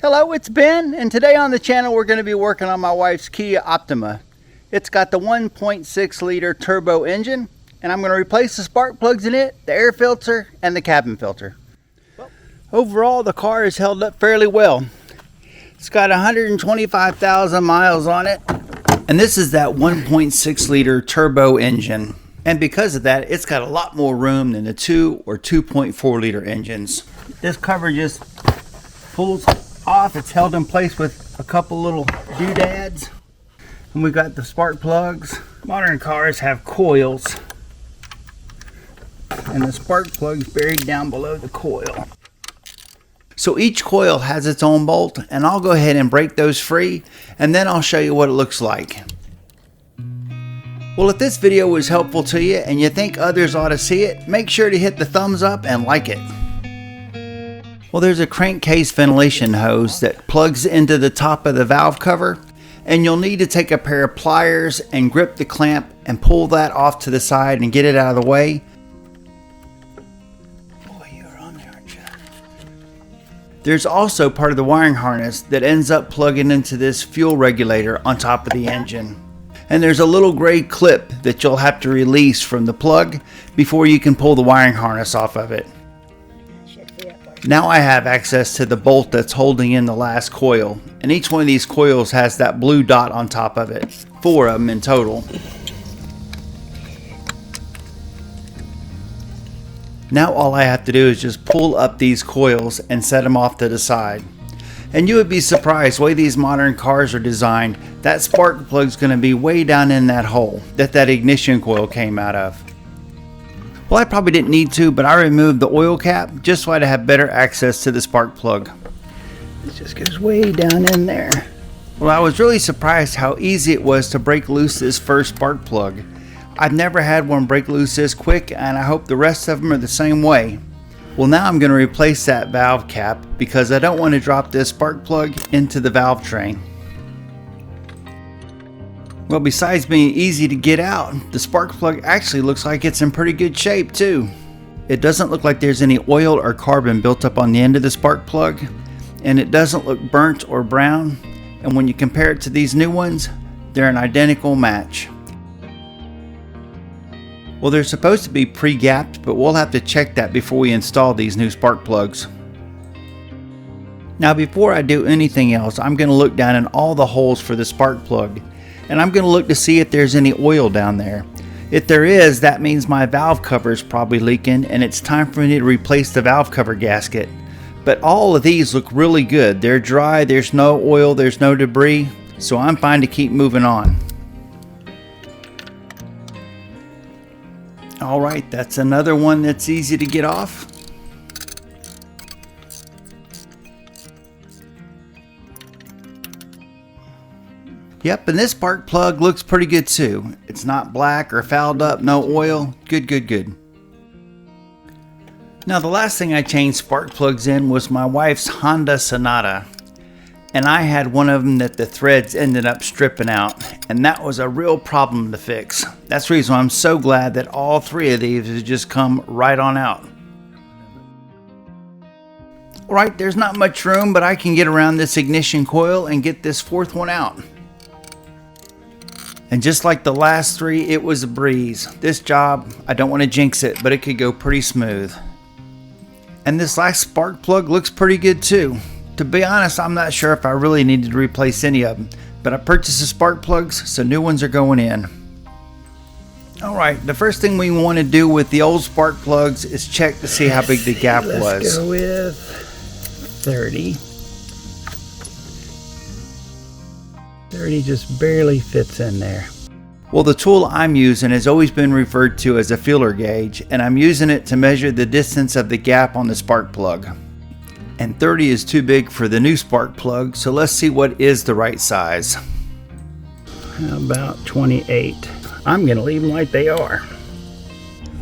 Hello, it's Ben, and today on the channel we're going to be working on my wife's Kia Optima. It's got the 1.6 liter turbo engine, and I'm going to replace the spark plugs in it, the air filter, and the cabin filter. Overall, the car has held up fairly well. It's got 125,000 miles on it, and this is that 1.6 liter turbo engine. And because of that, it's got a lot more room than the 2 or 2.4 liter engines. This cover just pulls off. It's held in place with a couple little doodads, and we got the spark plugs. Modern cars have coils, and the spark plug's buried down below the coil. So each coil has its own bolt, and I'll go ahead and break those free, and then I'll show you what it looks like. Well, if this video was helpful to you and you think others ought to see it, make sure to hit the thumbs up and like it. Well, there's a crankcase ventilation hose that plugs into the top of the valve cover, and you'll need to take a pair of pliers and grip the clamp and pull that off to the side and get it out of the way. Boy, you're on there, aren't you? There's also part of the wiring harness that ends up plugging into this fuel regulator on top of the engine. And there's a little gray clip that you'll have to release from the plug before you can pull the wiring harness off of it. Now I have access to the bolt that's holding in the last coil, and each one of these coils has that blue dot on top of it. 4 of them in total. Now all I have to do is just pull up these coils and set them off to the side. And you would be surprised the way these modern cars are designed, that spark plug is going to be way down in that hole that ignition coil came out of. Well, I probably didn't need to, but I removed the oil cap just so I'd have better access to the spark plug. It just goes way down in there. Well, I was really surprised how easy it was to break loose this first spark plug. I've never had one break loose this quick, and I hope the rest of them are the same way. Well, now I'm going to replace that valve cap because I don't want to drop this spark plug into the valve train. Well, besides being easy to get out, the spark plug actually looks like it's in pretty good shape too. It doesn't look like there's any oil or carbon built up on the end of the spark plug, and it doesn't look burnt or brown, and when you compare it to these new ones, they're an identical match. Well, they're supposed to be pre-gapped, but we'll have to check that before we install these new spark plugs. Now before I do anything else, I'm going to look down in all the holes for the spark plug. And I'm going to look to see if there's any oil down there. If there is, that means my valve cover is probably leaking and it's time for me to replace the valve cover gasket. But all of these look really good. They're dry, there's no oil, there's no debris, so I'm fine to keep moving on. Alright, that's another one that's easy to get off. Yep, and this spark plug looks pretty good too. It's not black or fouled up, no oil. Good. Now the last thing I changed spark plugs in was my wife's Honda Sonata. And I had one of them that the threads ended up stripping out, and that was a real problem to fix. That's the reason why I'm so glad that all 3 of these have just come right on out. Alright, there's not much room, but I can get around this ignition coil and get this 4th one out. And just like the last 3, it was a breeze. This job, I don't want to jinx it, but it could go pretty smooth. And this last spark plug looks pretty good too. To be honest, I'm not sure if I really needed to replace any of them, but I purchased the spark plugs, so new ones are going in. Alright, the first thing we want to do with the old spark plugs is check to see how big the gap was. Let's go with 30. 30 just barely fits in there. Well, the tool I'm using has always been referred to as a feeler gauge, and I'm using it to measure the distance of the gap on the spark plug. And 30 is too big for the new spark plug, so let's see what is the right size. How about 28? I'm going to leave them like they are.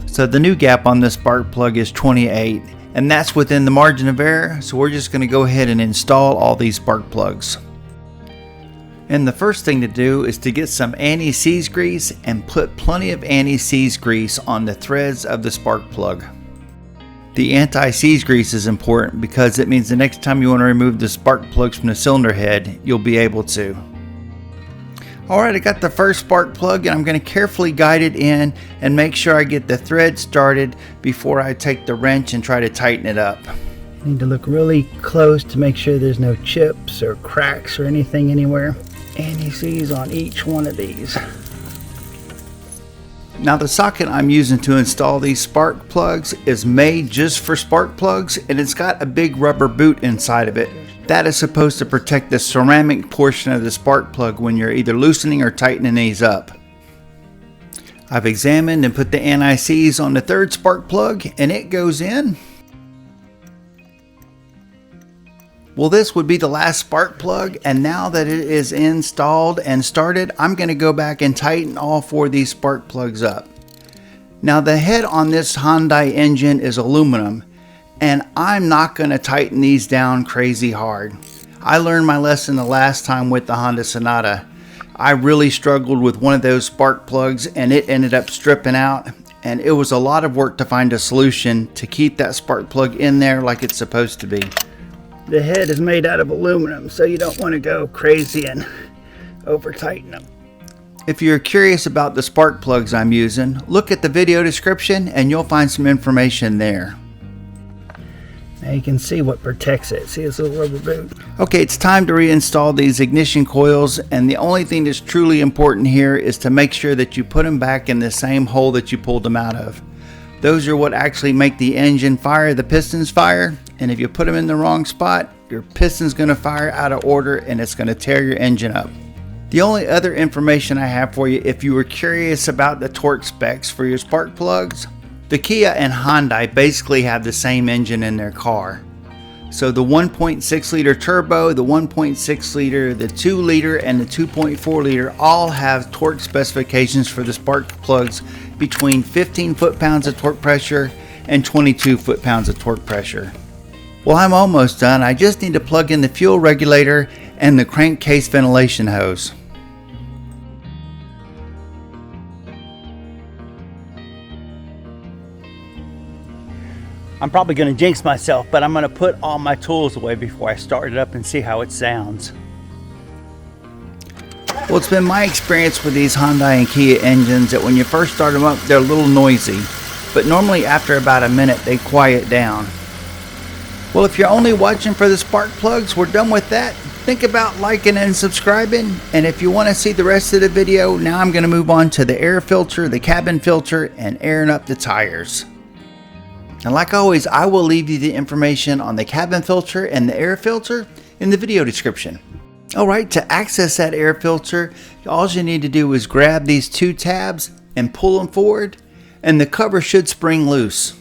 So the new gap on the spark plug is 28, and that's within the margin of error, so we're just going to go ahead and install all these spark plugs. And the first thing to do is to get some anti-seize grease and put plenty of anti-seize grease on the threads of the spark plug. The anti-seize grease is important because it means the next time you want to remove the spark plugs from the cylinder head, you'll be able to. Alright, I got the first spark plug and I'm going to carefully guide it in and make sure I get the thread started before I take the wrench and try to tighten it up. You need to look really close to make sure there's no chips or cracks or anything anywhere. Anti-seize on each one of these. Now the socket I'm using to install these spark plugs is made just for spark plugs, and it's got a big rubber boot inside of it. That is supposed to protect the ceramic portion of the spark plug when you're either loosening or tightening these up. I've examined and put the anti-seize on the third spark plug and it goes in. Well, this would be the last spark plug, and now that it is installed and started, I'm going to go back and tighten all four of these spark plugs up. Now the head on this Hyundai engine is aluminum, and I'm not going to tighten these down crazy hard. I learned my lesson the last time with the Honda Sonata. I really struggled with one of those spark plugs and it ended up stripping out, and it was a lot of work to find a solution to keep that spark plug in there like it's supposed to be. The head is made out of aluminum, so you don't want to go crazy and over tighten them. If you're curious about the spark plugs I'm using, look at the video description and you'll find some information there. Now you can see what protects it. See this little rubber boot? Okay, it's time to reinstall these ignition coils, and the only thing that's truly important here is to make sure that you put them back in the same hole that you pulled them out of. Those are what actually make the engine fire, the pistons fire, and if you put them in the wrong spot, your piston's going to fire out of order and it's going to tear your engine up. The only other information I have for you, if you were curious about the torque specs for your spark plugs, the Kia and Hyundai basically have the same engine in their car. So the 1.6 liter turbo, the 1.6 liter, the 2 liter, and the 2.4 liter all have torque specifications for the spark plugs between 15 foot-pounds of torque pressure and 22 foot-pounds of torque pressure. Well, I'm almost done. I just need to plug in the fuel regulator and the crankcase ventilation hose. I'm probably going to jinx myself, but I'm going to put all my tools away before I start it up and see how it sounds. Well, it's been my experience with these Hyundai and Kia engines that when you first start them up, they're a little noisy, but normally after about a minute, they quiet down. Well, if you're only watching for the spark plugs, we're done with that. Think about liking and subscribing, and if you want to see the rest of the video, now I'm going to move on to the air filter, the cabin filter, and airing up the tires. And like always, I will leave you the information on the cabin filter and the air filter in the video description. Alright, to access that air filter, all you need to do is grab these two tabs and pull them forward, and the cover should spring loose.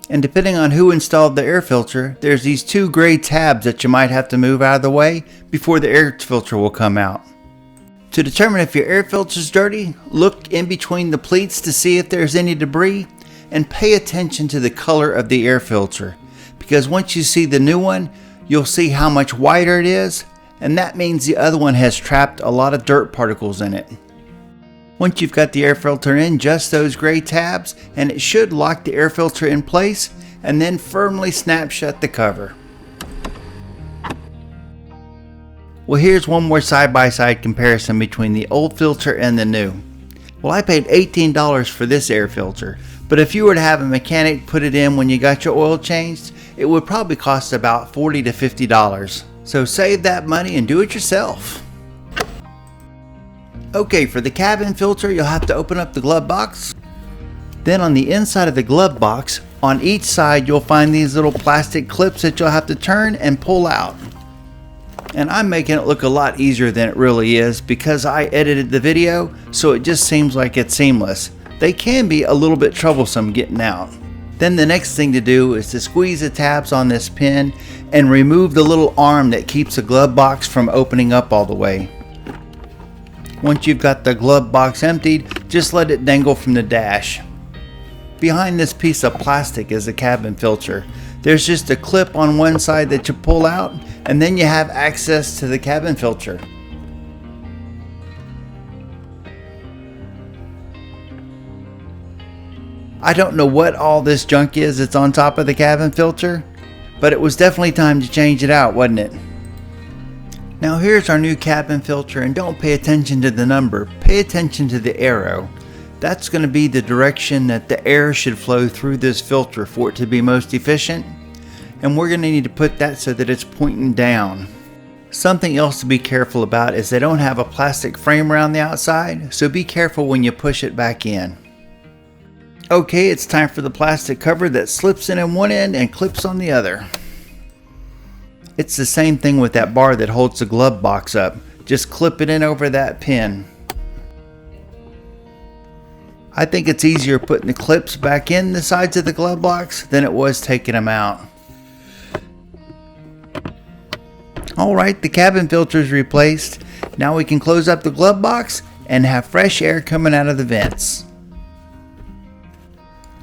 And depending on who installed the air filter, there's these two gray tabs that you might have to move out of the way before the air filter will come out. To determine if your air filter is dirty, look in between the pleats to see if there's any debris, and pay attention to the color of the air filter, because once you see the new one, you'll see how much whiter it is, and that means the other one has trapped a lot of dirt particles in it. Once you've got the air filter in, just those gray tabs, and it should lock the air filter in place and then firmly snap shut the cover. Well, here's one more side-by-side comparison between the old filter and the new. Well, I paid $18 for this air filter, but if you were to have a mechanic put it in when you got your oil changed, it would probably cost about $40 to $50. So save that money and do it yourself. Okay, for the cabin filter, you'll have to open up the glove box. Then on the inside of the glove box, on each side, you'll find these little plastic clips that you'll have to turn and pull out. And I'm making it look a lot easier than it really is because I edited the video, so it just seems like it's seamless. They can be a little bit troublesome getting out. Then the next thing to do is to squeeze the tabs on this pin and remove the little arm that keeps the glove box from opening up all the way. Once you've got the glove box emptied, just let it dangle from the dash. Behind this piece of plastic is the cabin filter. There's just a clip on one side that you pull out, and then you have access to the cabin filter. I don't know what all this junk is that's on top of the cabin filter, but it was definitely time to change it out, wasn't it? Now here's our new cabin filter, and don't pay attention to the number, pay attention to the arrow. That's going to be the direction that the air should flow through this filter for it to be most efficient. And we're going to need to put that so that it's pointing down. Something else to be careful about is they don't have a plastic frame around the outside, so be careful when you push it back in. Okay, it's time for the plastic cover that slips in one end and clips on the other. It's the same thing with that bar that holds the glove box up. Just clip it in over that pin. I think it's easier putting the clips back in the sides of the glove box than it was taking them out. Alright, the cabin filter is replaced. Now we can close up the glove box and have fresh air coming out of the vents.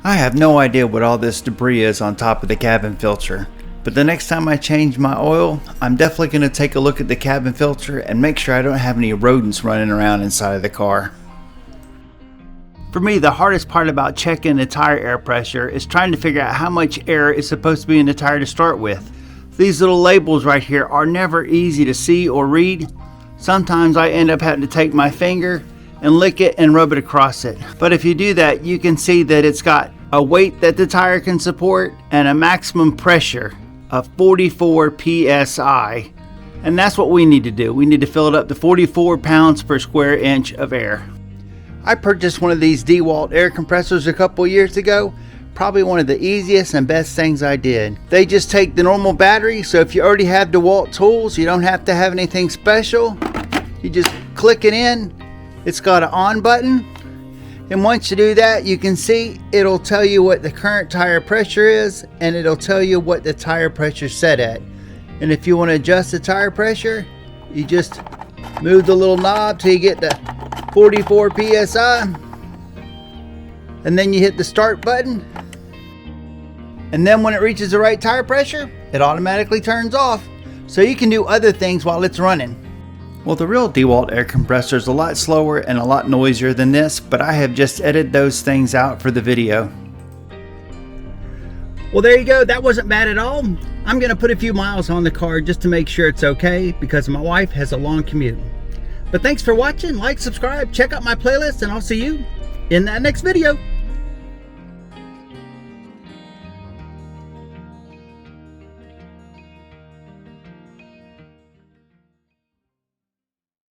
I have no idea what all this debris is on top of the cabin filter, but the next time I change my oil, I'm definitely going to take a look at the cabin filter and make sure I don't have any rodents running around inside of the car. For me, the hardest part about checking the tire air pressure is trying to figure out how much air is supposed to be in the tire to start with. These little labels right here are never easy to see or read. Sometimes I end up having to take my finger and lick it and rub it across it. But if you do that, you can see that it's got a weight that the tire can support and a maximum pressure of 44 psi. And that's what we need to do. We need to fill it up to 44 pounds per square inch of air. I purchased one of these DeWalt air compressors a couple years ago. Probably one of the easiest and best things I did. They just take the normal battery, so if you already have DeWalt tools, you don't have to have anything special. You just click it in. It's got an on button, and once you do that, you can see it'll tell you what the current tire pressure is, and it'll tell you what the tire pressure is set at. And if you want to adjust the tire pressure, you just move the little knob till you get to 44 psi, and then you hit the start button, and then when it reaches the right tire pressure, it automatically turns off, so you can do other things while it's running. Well, the real DeWalt air compressor is a lot slower and a lot noisier than this, but I have just edited those things out for the video. Well, there you go. That wasn't bad at all. I'm going to put a few miles on the car just to make sure it's okay, because my wife has a long commute. But thanks for watching. Like, subscribe, check out my playlist, and I'll see you in that next video.